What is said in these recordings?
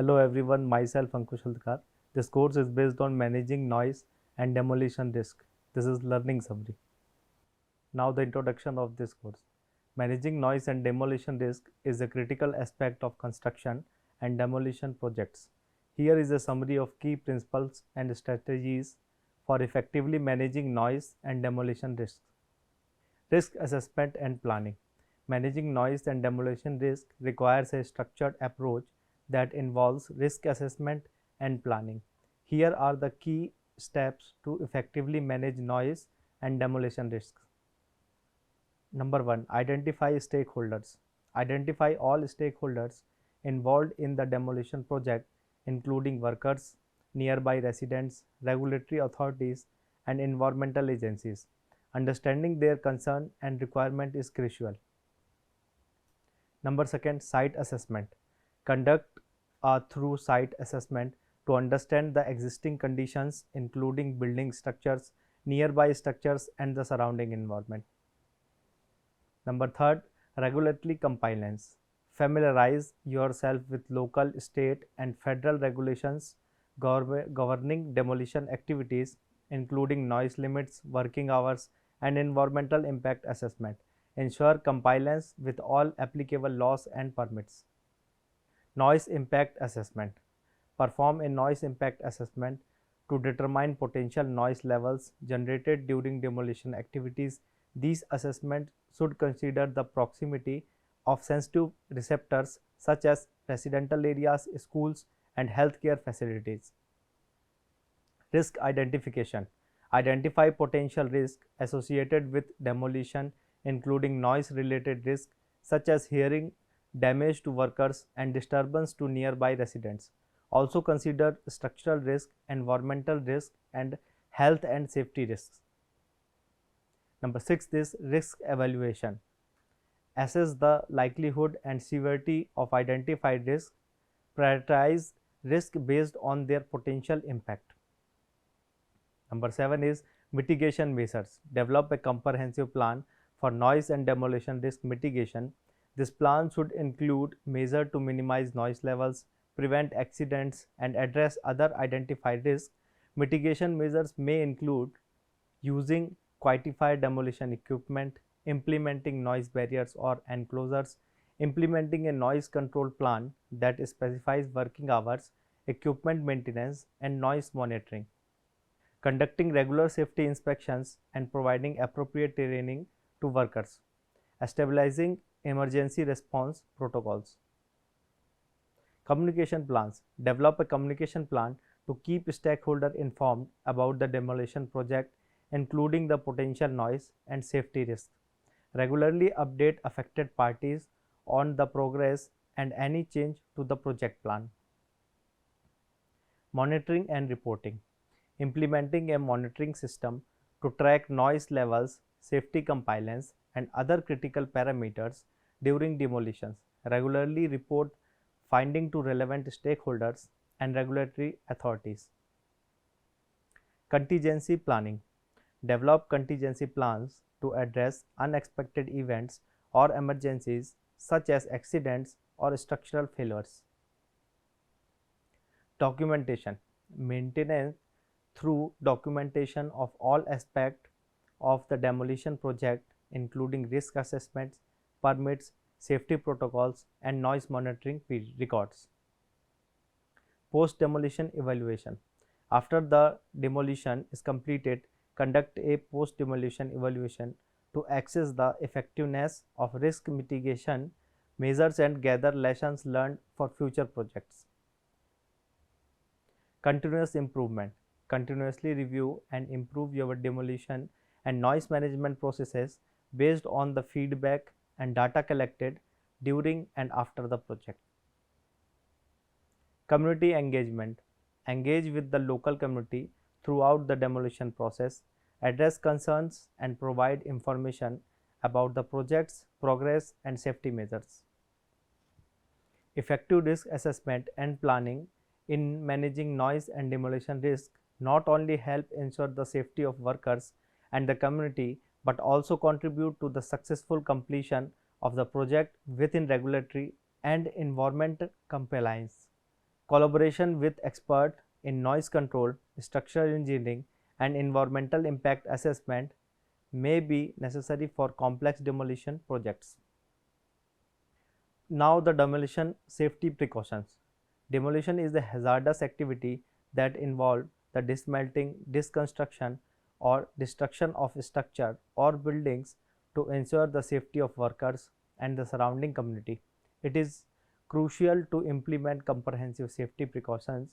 Hello everyone, myself Ankush Haldkar. This course is based on managing noise and demolition risk. This is learning summary. Now the introduction of this course. Managing noise and demolition risk is a critical aspect of construction and demolition projects. Here is a summary of key principles and strategies for effectively managing noise and demolition risks. Risk assessment and planning. Managing noise and demolition risk requires a structured approach that involves risk assessment and planning. Here are the key steps to effectively manage noise and demolition risks. Number 1. Identify stakeholders. Identify all stakeholders involved in the demolition project, including workers, nearby residents, regulatory authorities, and environmental agencies. Understanding their concern and requirement is crucial. Number 2. Site assessment. Conduct a thorough site assessment to understand the existing conditions, including building structures, nearby structures, and the surrounding environment. Number 3. Regulatory compliance. Familiarize yourself with local, state, and federal regulations governing demolition activities, including noise limits, working hours, and environmental impact assessment. Ensure compliance with all applicable laws and permits. Noise impact assessment. Perform a noise impact assessment to determine potential noise levels generated during demolition activities. These assessments should consider the proximity of sensitive receptors such as residential areas, schools, and healthcare facilities. Risk identification. Identify potential risks associated with demolition, including noise-related risks such as hearing damage to workers and disturbance to nearby residents. Also consider structural risk, environmental risk, and health and safety risks. Number 6 is risk evaluation. Assess the likelihood and severity of identified risks. Prioritize risk based on their potential impact. Number 7 is mitigation measures. Develop a comprehensive plan for noise and demolition risk mitigation. This plan should include measures to minimize noise levels, prevent accidents, and address other identified risks. Mitigation measures may include using quantified demolition equipment, implementing noise barriers or enclosures, implementing a noise control plan that specifies working hours, equipment maintenance, and noise monitoring, conducting regular safety inspections and providing appropriate training to workers, establishing emergency response protocols. Communication plans. Develop a communication plan to keep stakeholders informed about the demolition project, including the potential noise and safety risks. Regularly update affected parties on the progress and any change to the project plan. Monitoring and reporting. Implementing a monitoring system to track noise levels, safety compliance, and other critical parameters during demolitions. Regularly report findings to relevant stakeholders and regulatory authorities. Contingency planning. Develop contingency plans to address unexpected events or emergencies such as accidents or structural failures. Documentation. Maintenance through documentation of all aspects of the demolition project, including risk assessments, permits, safety protocols, and noise monitoring records. Post-demolition evaluation. After the demolition is completed, conduct a post-demolition evaluation to assess the effectiveness of risk mitigation measures and gather lessons learned for future projects. Continuous improvement. Continuously review and improve your demolition and noise management processes based on the feedback and data collected during and after the project. Community engagement. Engage with the local community throughout the demolition process, address concerns, and provide information about the project's progress and safety measures. Effective risk assessment and planning in managing noise and demolition risk not only help ensure the safety of workers and the community, but also contribute to the successful completion of the project within regulatory and environmental compliance. Collaboration with experts in noise control, structural engineering, and environmental impact assessment may be necessary for complex demolition projects. Now, the demolition safety precautions. Demolition is a hazardous activity that involves the dismantling, disconstruction, or destruction of structure or buildings to ensure the safety of workers and the surrounding community. It is crucial to implement comprehensive safety precautions.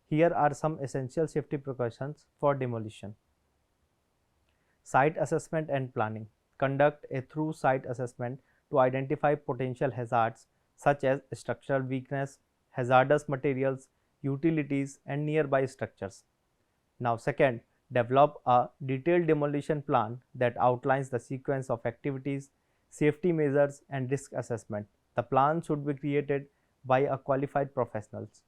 Here are some essential safety precautions for demolition. Site assessment and planning. Conduct a thorough site assessment to identify potential hazards such as structural weakness, hazardous materials, utilities, and nearby structures. Now, second, develop a detailed demolition plan that outlines the sequence of activities, safety measures, and risk assessment. The plan should be created by a qualified professionals.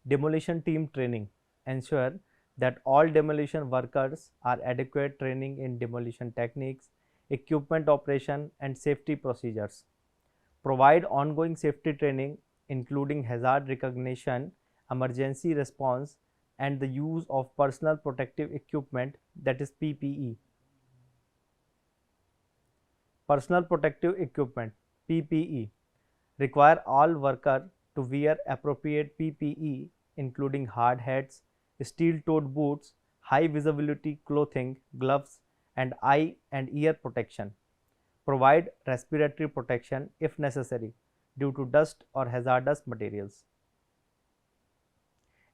Demolition team training. Ensure that all demolition workers are adequate training in demolition techniques, equipment operation, and safety procedures. Provide ongoing safety training including hazard recognition, emergency response, and the use of personal protective equipment, that is PPE. Personal protective equipment PPE. Require all workers to wear appropriate PPE including hard hats, steel-toed boots, high visibility clothing, gloves, and eye and ear protection. Provide respiratory protection if necessary due to dust or hazardous materials.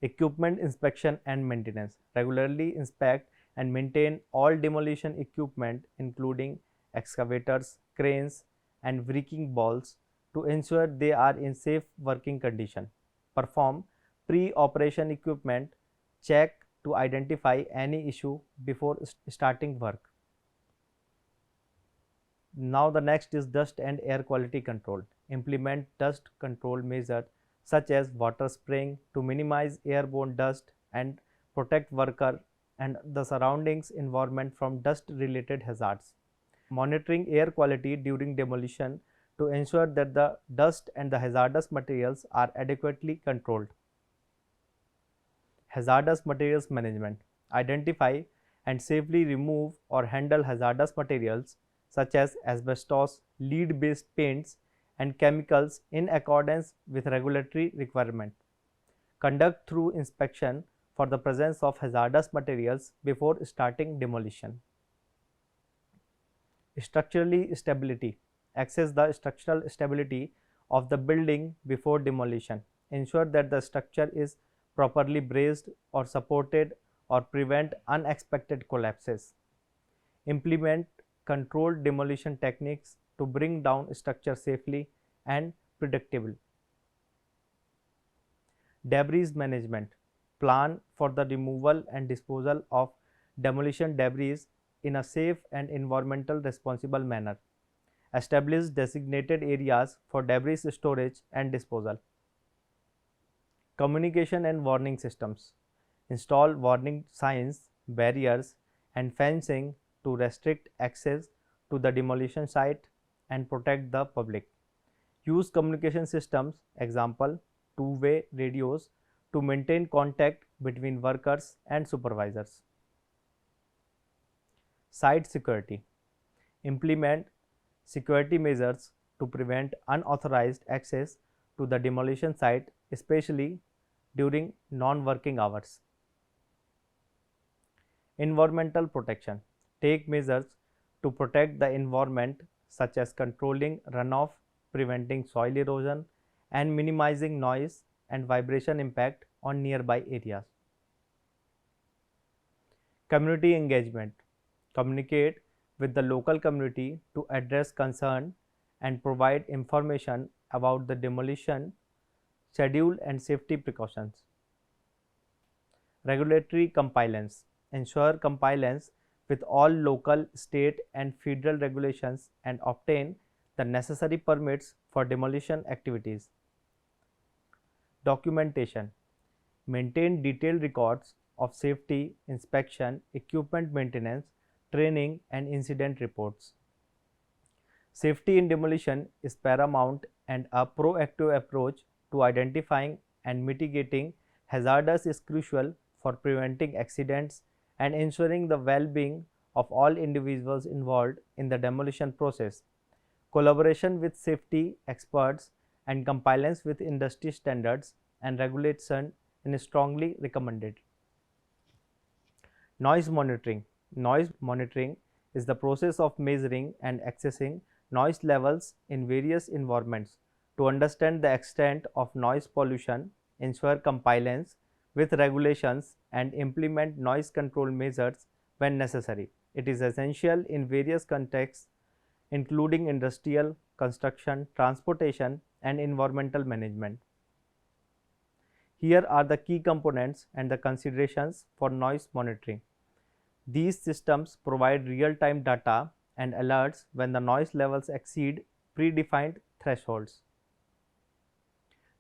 Equipment inspection and maintenance. Regularly inspect and maintain all demolition equipment including excavators, cranes, and wrecking balls to ensure they are in safe working condition. Perform pre-operation equipment check to identify any issue before starting work. Now, the next is dust and air quality control. Implement dust control measures such as water spraying to minimize airborne dust and protect worker and the surroundings environment from dust related hazards. Monitoring air quality during demolition to ensure that the dust and the hazardous materials are adequately controlled. Hazardous materials management. Identify and safely remove or handle hazardous materials such as asbestos, lead-based paints, and chemicals in accordance with regulatory requirement. Conduct thorough inspection for the presence of hazardous materials before starting demolition. Structurally stability. Assess the structural stability of the building before demolition. Ensure that the structure is properly braced or supported or prevent unexpected collapses. Implement controlled demolition techniques to bring down structure safely and predictably. Debris management. Plan for the removal and disposal of demolition debris in a safe and environmental responsible manner. Establish designated areas for debris storage and disposal. Communication and warning systems. Install warning signs, barriers, and fencing to restrict access to the demolition site and protect the public. Use communication systems, example, two-way radios, to maintain contact between workers and supervisors. Site security. Implement security measures to prevent unauthorized access to the demolition site, especially during non-working hours. Environmental protection. Take measures to protect the environment such as controlling runoff, preventing soil erosion, and minimizing noise and vibration impact on nearby areas. Community engagement. Communicate with the local community to address concern and provide information about the demolition schedule and safety precautions. Regulatory compliance. Ensure compliance with all local, state, and federal regulations and obtain the necessary permits for demolition activities. Documentation. Maintain detailed records of safety, inspection, equipment maintenance, training, and incident reports. Safety in demolition is paramount, and a proactive approach to identifying and mitigating hazards is crucial for preventing accidents and ensuring the well-being of all individuals involved in the demolition process. Collaboration with safety experts and compliance with industry standards and regulation is strongly recommended. Noise monitoring. Noise monitoring is the process of measuring and assessing noise levels in various environments to understand the extent of noise pollution, ensure compliance with regulations, and implement noise control measures when necessary. It is essential in various contexts, including industrial, construction, transportation, and environmental management. Here are the key components and the considerations for noise monitoring. These systems provide real-time data and alerts when the noise levels exceed predefined thresholds.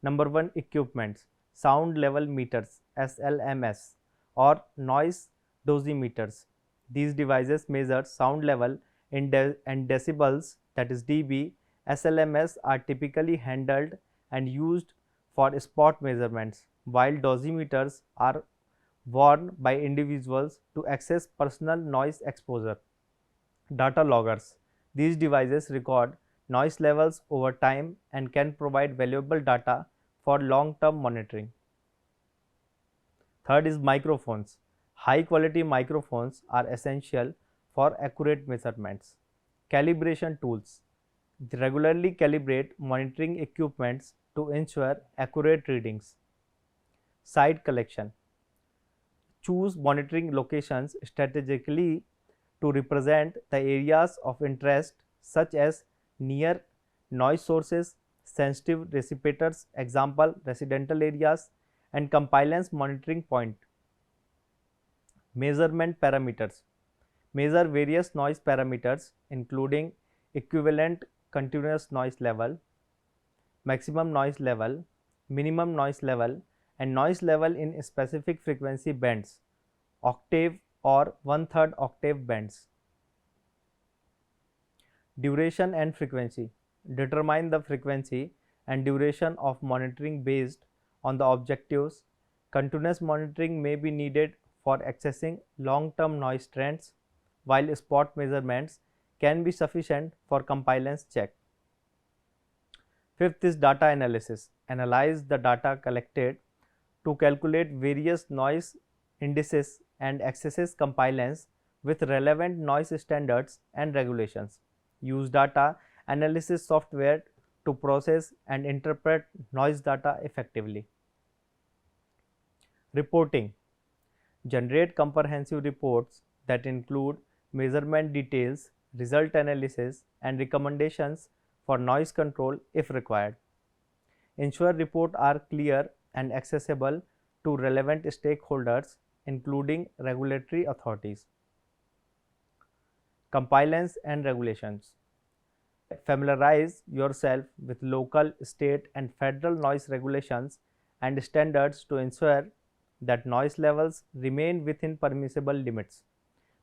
Number 1, equipments. Sound level meters (SLMS) or noise dosimeters. These devices measure sound level in and decibels, that is dB. SLMS are typically handled and used for spot measurements, while dosimeters are worn by individuals to assess personal noise exposure. Data loggers. These devices record noise levels over time and can provide valuable data for long-term monitoring. Third is microphones. High quality microphones are essential for accurate measurements. Calibration tools. They regularly calibrate monitoring equipments to ensure accurate readings. Site collection. Choose monitoring locations strategically to represent the areas of interest such as near noise sources, sensitive recipients, example residential areas, and compliance monitoring point. Measurement parameters. Measure various noise parameters including equivalent continuous noise level, maximum noise level, minimum noise level, and noise level in specific frequency bands, octave or 1/3 octave bands. Duration and frequency. Determine the frequency and duration of monitoring based on the objectives. Continuous monitoring may be needed for accessing long-term noise trends, while spot measurements can be sufficient for compliance check. Fifth is data analysis. Analyze the data collected to calculate various noise indices and assess compliance with relevant noise standards and regulations. Use data analysis software to process and interpret noise data effectively. Reporting. Generate comprehensive reports that include measurement details, result analysis, and recommendations for noise control if required. Ensure reports are clear and accessible to relevant stakeholders, including regulatory authorities. Compliance and regulations. Familiarize yourself with local, state, and federal noise regulations and standards to ensure that noise levels remain within permissible limits.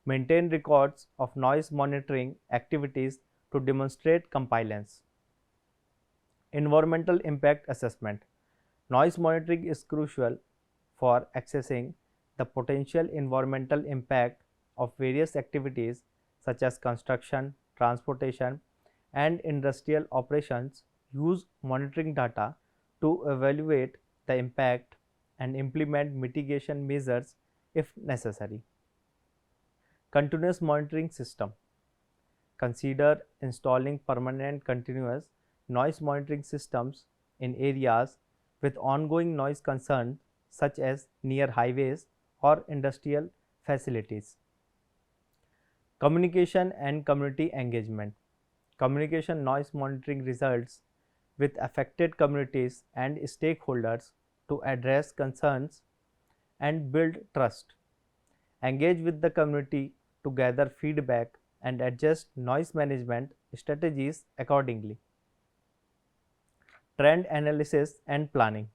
Maintain records of noise monitoring activities to demonstrate compliance. Environmental impact assessment. Noise monitoring is crucial for assessing the potential environmental impact of various activities such as construction, transportation, and industrial operations. Use monitoring data to evaluate the impact and implement mitigation measures if necessary. Continuous monitoring system. Consider installing permanent continuous noise monitoring systems in areas with ongoing noise concerns such as near highways or industrial facilities. Communication and community engagement. Communication noise monitoring results with affected communities and stakeholders to address concerns and build trust. Engage with the community to gather feedback and adjust noise management strategies accordingly. Trend analysis and planning.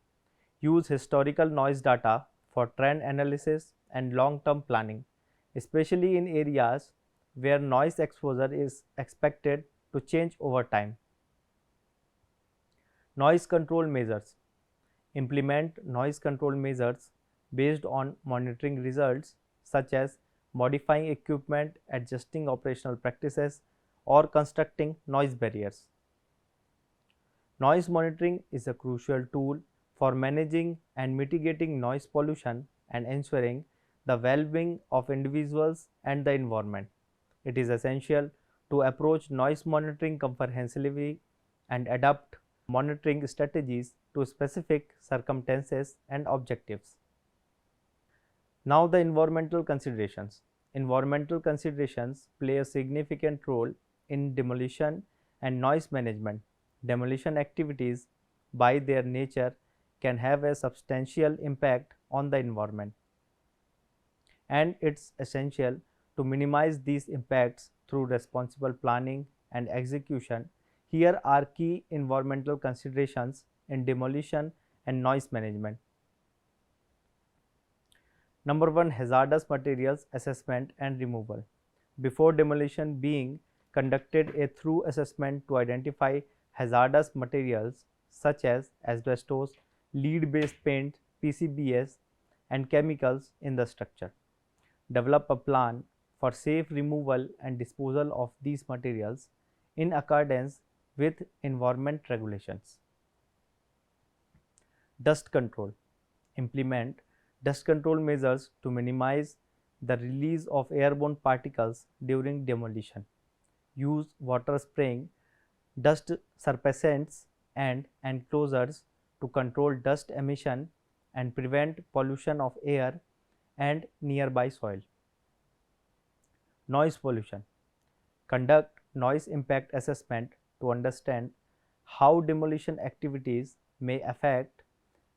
Use historical noise data for trend analysis and long-term planning, especially in areas where noise exposure is expected to change over time. Noise control measures. Implement noise control measures based on monitoring results, such as modifying equipment, adjusting operational practices, or constructing noise barriers. Noise monitoring is a crucial tool for managing and mitigating noise pollution and ensuring the well-being of individuals and the environment. It is essential to approach noise monitoring comprehensively and adapt monitoring strategies to specific circumstances and objectives. Now, the environmental considerations. Environmental considerations play a significant role in demolition and noise management. Demolition activities, by their nature, can have a substantial impact on the environment, and it's essential to minimize these impacts through responsible planning and execution. Here are key environmental considerations in demolition and noise management. Number 1, hazardous materials assessment and removal. Before demolition being conducted a thorough assessment to identify hazardous materials such as asbestos, lead-based paint, PCBs, and chemicals in the structure. Develop a plan for safe removal and disposal of these materials in accordance with environment regulations. Dust control. Implement dust control measures to minimize the release of airborne particles during demolition. Use water spraying, dust surfactants, and enclosures to control dust emission and prevent pollution of air and nearby soil. Noise pollution. Conduct noise impact assessment to understand how demolition activities may affect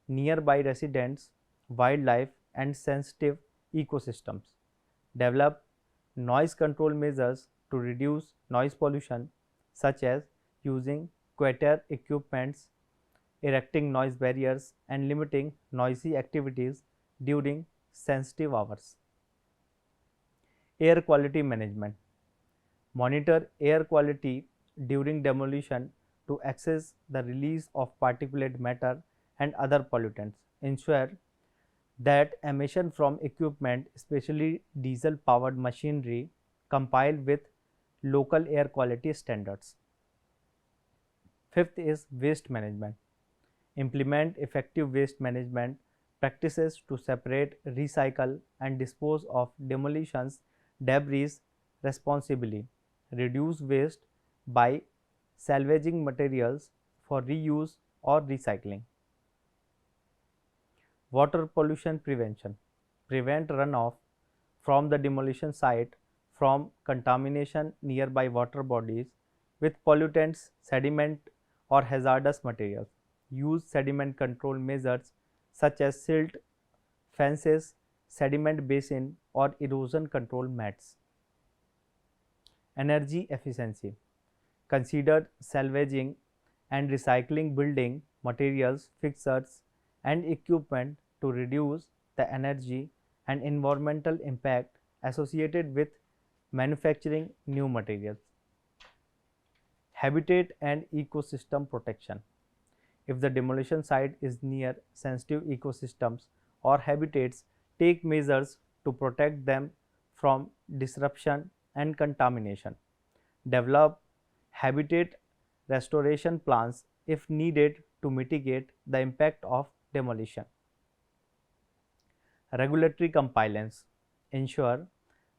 nearby residents, wildlife, and sensitive ecosystems. Develop noise control measures to reduce noise pollution, such as using quieter equipments, erecting noise barriers, and limiting noisy activities during sensitive hours. Air quality management. Monitor air quality during demolition to assess the release of particulate matter and other pollutants. Ensure that emission from equipment, especially diesel powered machinery, compile with local air quality standards. Fifth is waste management. Implement effective waste management practices to separate, recycle, and dispose of demolitions debris responsibly. Reduce waste by salvaging materials for reuse or recycling. Water pollution prevention. Prevent runoff from the demolition site from contamination nearby water bodies with pollutants, sediment, or hazardous materials. Use sediment control measures such as silt fences, sediment basin, or erosion control mats. Energy efficiency. Consider salvaging and recycling building materials, fixtures, and equipment to reduce the energy and environmental impact associated with manufacturing new materials. Habitat and ecosystem protection. If the demolition site is near sensitive ecosystems or habitats, take measures to protect them from disruption and contamination. Develop habitat restoration plans if needed to mitigate the impact of demolition. Regulatory compliance. Ensure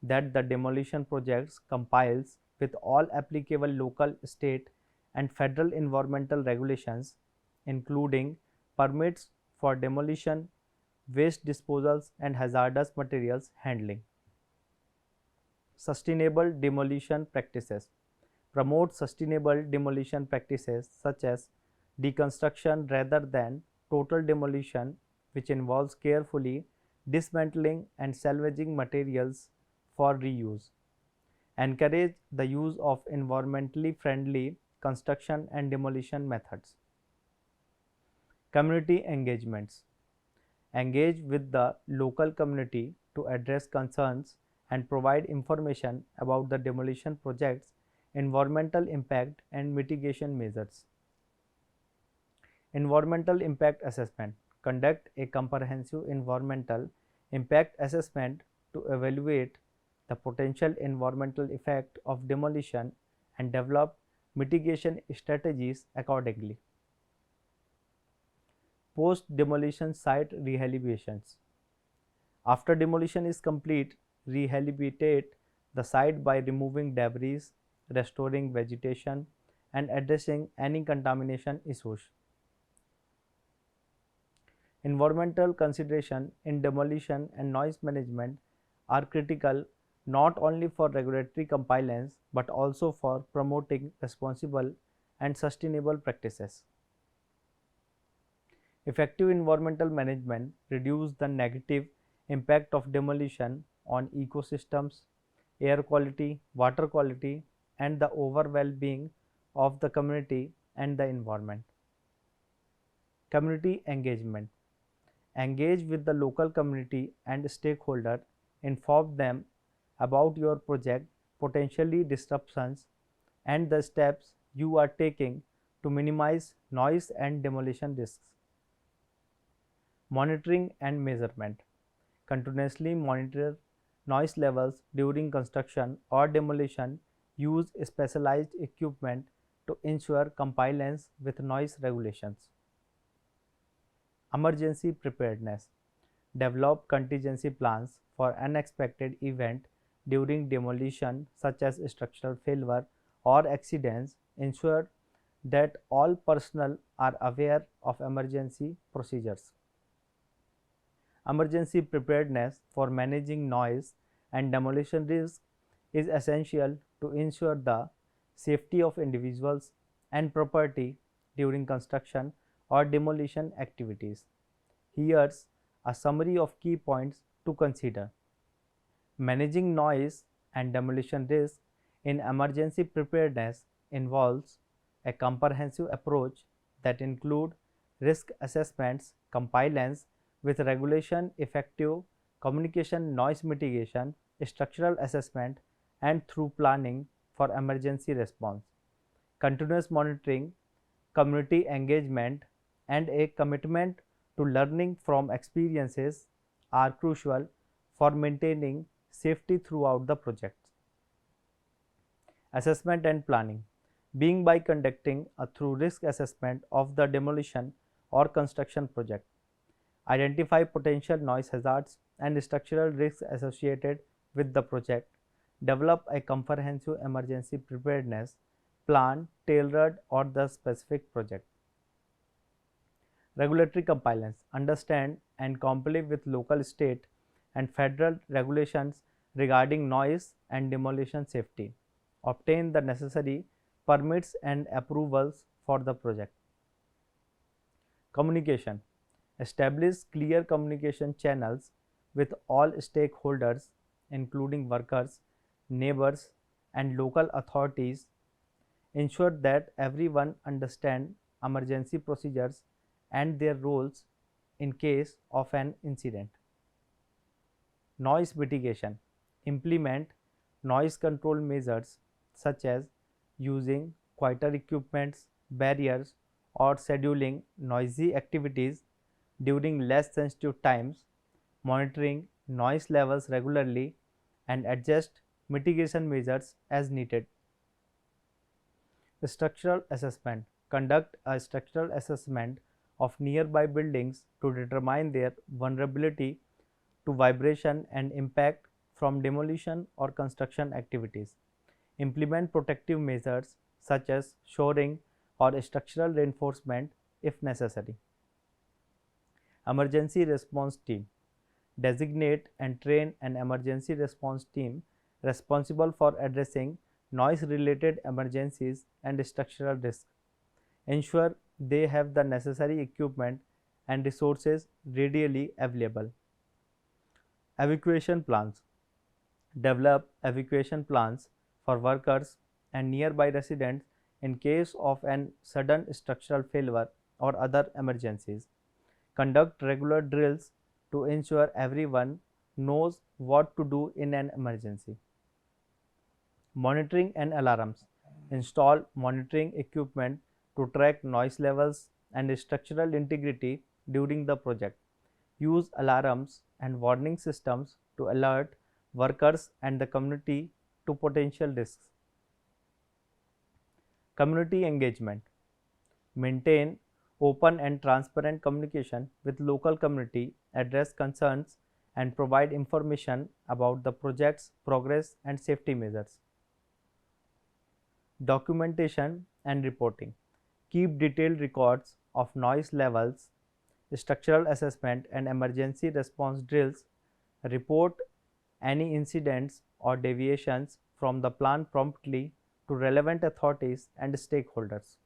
that the demolition projects complies with all applicable local, state, and federal environmental regulations, including permits for demolition, waste disposals, and hazardous materials handling. Sustainable demolition practices. Promote sustainable demolition practices such as deconstruction rather than total demolition, which involves carefully dismantling and salvaging materials for reuse. Encourage the use of environmentally friendly construction and demolition methods. Community engagements. Engage with the local community to address concerns and provide information about the demolition project's environmental impact and mitigation measures. Environmental impact assessment. conduct a comprehensive environmental impact assessment to evaluate the potential environmental effect of demolition and develop mitigation strategies accordingly. Post-demolition site rehabilitations. After demolition is complete, rehabilitate the site by removing debris, restoring vegetation, and addressing any contamination issues. Environmental consideration in demolition and noise management are critical not only for regulatory compliance but also for promoting responsible and sustainable practices. Effective environmental management reduces the negative impact of demolition on ecosystems, air quality, water quality, and the overall well-being of the community and the environment. Community engagement. Engage with the local community and stakeholders, inform them about your project, potentially disruptions, and the steps you are taking to minimize noise and demolition risks. Monitoring and measurement. Continuously monitor noise levels during construction or demolition. Use specialized equipment to ensure compliance with noise regulations. Emergency preparedness. Develop contingency plans for unexpected events during demolition such as structural failure or accidents. Ensure that all personnel are aware of emergency procedures. Emergency preparedness for managing noise and demolition risk is essential to ensure the safety of individuals and property during construction or demolition activities. Here's a summary of key points to consider. Managing noise and demolition risk in emergency preparedness involves a comprehensive approach that includes risk assessments, compliance with regulation, effective communication, noise mitigation, structural assessment, and through planning for emergency response. Continuous monitoring, community engagement, and a commitment to learning from experiences are crucial for maintaining safety throughout the project. Assessment and planning. Being by conducting a thorough risk assessment of the demolition or construction project. Identify potential noise hazards and structural risks associated with the project. Develop a comprehensive emergency preparedness plan tailored for the specific project. Regulatory compliance. Understand and comply with local, state, and federal regulations regarding noise and demolition safety. Obtain the necessary permits and approvals for the project. Communication. Establish clear communication channels with all stakeholders, including workers, neighbors, and local authorities. Ensure that everyone understands emergency procedures and their roles in case of an incident. Noise mitigation. Implement noise control measures such as using quieter equipments, barriers, or scheduling noisy activities during less sensitive times, monitoring noise levels regularly, and adjust mitigation measures as needed. Structural assessment. Conduct a structural assessment of nearby buildings to determine their vulnerability to vibration and impact from demolition or construction activities. Implement protective measures such as shoring or structural reinforcement if necessary. Emergency response team. Designate and train an emergency response team responsible for addressing noise-related emergencies and structural risks. Ensure they have the necessary equipment and resources readily available. Evacuation plans. Develop evacuation plans for workers and nearby residents in case of an sudden structural failure or other emergencies. Conduct regular drills to ensure everyone knows what to do in an emergency. Monitoring and alarms. Install monitoring equipment to track noise levels and structural integrity during the project. Use alarms and warning systems to alert workers and the community to potential risks. Community engagement. Maintain open and transparent communication with local community, address concerns, and provide information about the project's progress and safety measures. Documentation and reporting. Keep detailed records of noise levels, structural assessment, and emergency response drills. Report any incidents or deviations from the plan promptly to relevant authorities and stakeholders.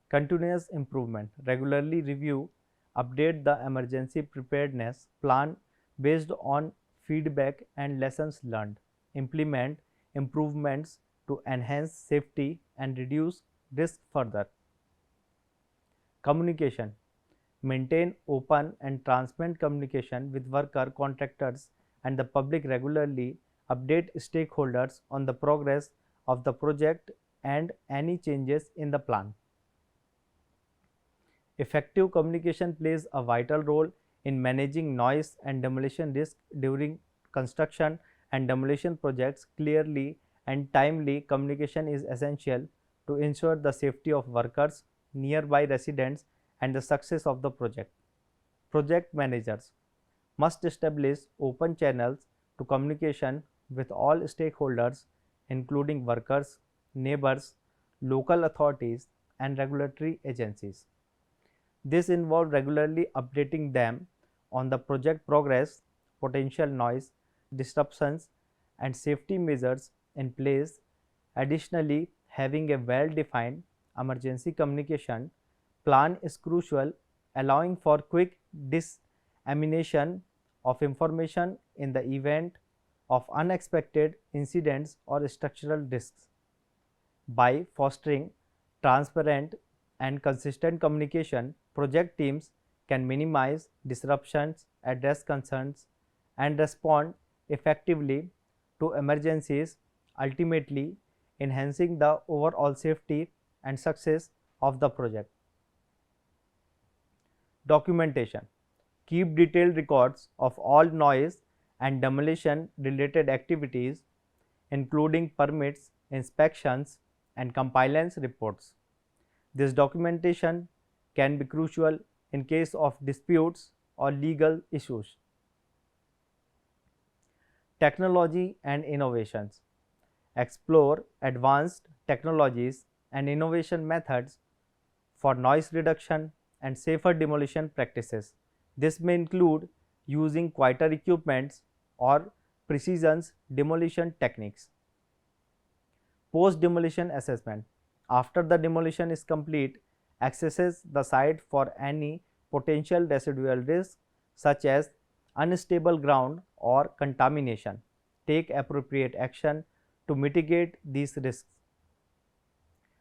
Continuous improvement. Regularly review, update the emergency preparedness plan based on feedback and lessons learned. Implement improvements to enhance safety and reduce risk further. Communication. Maintain open and transparent communication with worker, contractors, and the public. Regularly update stakeholders on the progress of the project and any changes in the plan. Effective communication plays a vital role in managing noise and demolition risk during construction and demolition projects. Clearly and timely communication is essential to ensure the safety of workers, nearby residents, and the success of the project. Project managers must establish open channels to communication with all stakeholders, including workers, neighbors, local authorities, and regulatory agencies. This involves regularly updating them on the project progress, potential noise disruptions, and safety measures in place. Additionally, having a well-defined emergency communication plan is crucial, allowing for quick dissemination of information in the event of unexpected incidents or structural risks. By fostering transparent and consistent communication, project teams can minimize disruptions, address concerns, and respond effectively to emergencies, ultimately enhancing the overall safety and success of the project. Documentation. Keep detailed records of all noise and demolition related activities, including permits, inspections, and compliance reports. This documentation can be crucial in case of disputes or legal issues. Technology and innovations. Explore advanced technologies and innovation methods for noise reduction and safer demolition practices. This may include using quieter equipments or precision demolition techniques. Post-demolition assessment. After the demolition is complete, assesses the site for any potential residual risks such as unstable ground or contamination. Take appropriate action to mitigate these risks.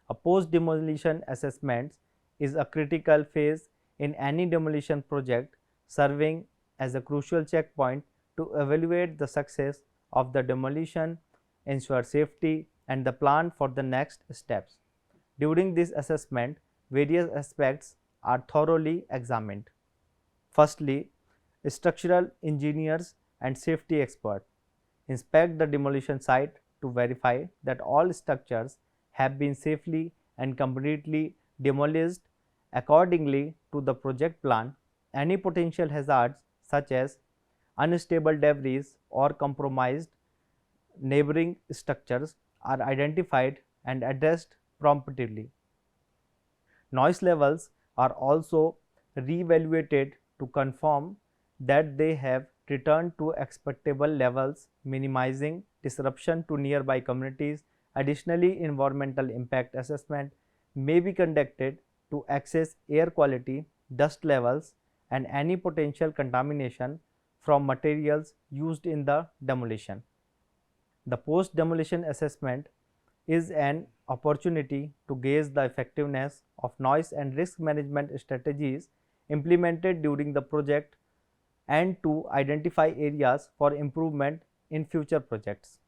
A post-demolition assessment is a critical phase in any demolition project, serving as a crucial checkpoint to evaluate the success of the demolition, ensure safety, and the plan for the next steps. During this assessment, various aspects are thoroughly examined. Firstly, structural engineers and safety experts inspect the demolition site to verify that all structures have been safely and completely demolished accordingly to the project plan. Any potential hazards such as unstable debris or compromised neighboring structures are identified and addressed promptly. Noise levels are also re-evaluated to confirm that they have returned to acceptable levels, minimizing disruption to nearby communities. Additionally, environmental impact assessment may be conducted to assess air quality, dust levels, and any potential contamination from materials used in the demolition. The post-demolition assessment is an opportunity to gauge the effectiveness of noise and risk management strategies implemented during the project and to identify areas for improvement in future projects.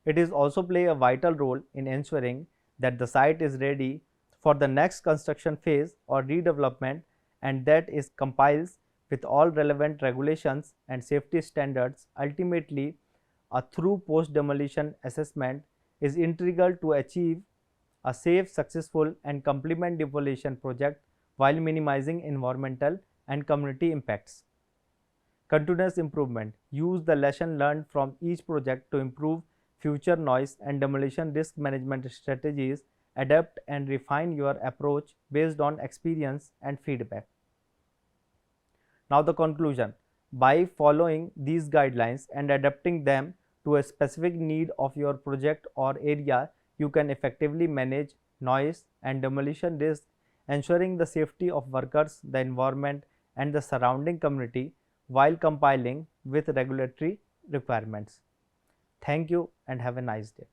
It is also play a vital role in ensuring that the site is ready for the next construction phase or redevelopment, and that is complies with all relevant regulations and safety standards. Ultimately, a thorough post-demolition assessment is integral to achieve a safe, successful and complement demolition project while minimizing environmental and community impacts. Continuous improvement. Use the lesson learned from each project to improve future noise and demolition risk management strategies. Adapt and refine your approach based on experience and feedback. Now the conclusion. By following these guidelines and adapting them to a specific need of your project or area, you can effectively manage noise and demolition risk, ensuring the safety of workers, the environment and the surrounding community while complying with regulatory requirements. Thank you and have a nice day.